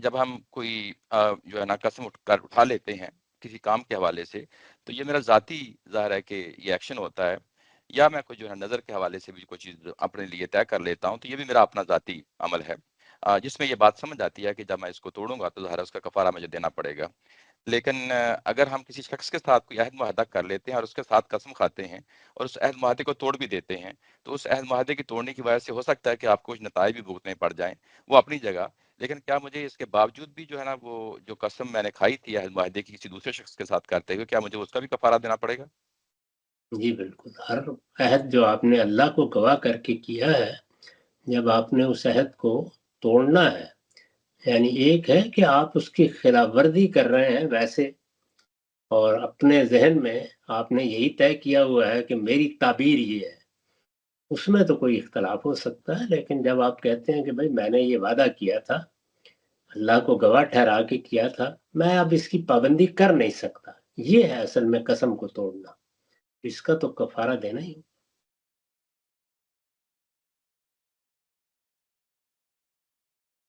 جب ہم کوئی جو ہے نا قسم اٹھا لیتے ہیں کسی کام کے حوالے سے، تو یہ میرا ذاتی ظاہر ہے کہ یہ ایکشن ہوتا ہے، یا میں کوئی جو ہے نظر کے حوالے سے بھی کوئی چیز اپنے لیے طے کر لیتا ہوں، تو یہ بھی میرا اپنا ذاتی عمل ہے، جس میں یہ بات سمجھ آتی ہے کہ جب میں اس کو توڑوں گا تو ظاہر ہے اس کا کفارہ مجھے دینا پڑے گا۔ لیکن اگر ہم کسی شخص کے ساتھ کوئی عہد معاہدہ کر لیتے ہیں اور اس کے ساتھ قسم کھاتے ہیں اور اس عہد معاہدے کو توڑ بھی دیتے ہیں، تو اس عہد معاہدے کی توڑنے کی وجہ سے ہو سکتا ہے کہ آپ کو کچھ نتائج بھی بھگتنے پڑ جائیں، وہ اپنی جگہ۔ لیکن کیا مجھے اس کے باوجود بھی جو ہے نا وہ جو قسم میں نے کھائی تھی عہد معاہدے کی کسی دوسرے شخص کے ساتھ کرتے ہوئے، کیا مجھے اس کا بھی کفارہ دینا پڑے گا؟ جی بالکل، ہر عہد جو آپ نے اللہ کو گواہ کر کے کیا ہے، جب آپ نے اس عہد کو توڑنا ہے، یعنی ایک ہے کہ آپ اس کی خلاف ورزی کر رہے ہیں ویسے، اور اپنے ذہن میں آپ نے یہی طے کیا ہوا ہے کہ میری تعبیر یہ ہے، اس میں تو کوئی اختلاف ہو سکتا ہے، لیکن جب آپ کہتے ہیں کہ بھائی میں نے یہ وعدہ کیا تھا، اللہ کو گواہ ٹھہرا کے کیا تھا، میں اب اس کی پابندی کر نہیں سکتا، یہ ہے اصل میں قسم کو توڑنا، اس کا تو کفارہ دینا ہی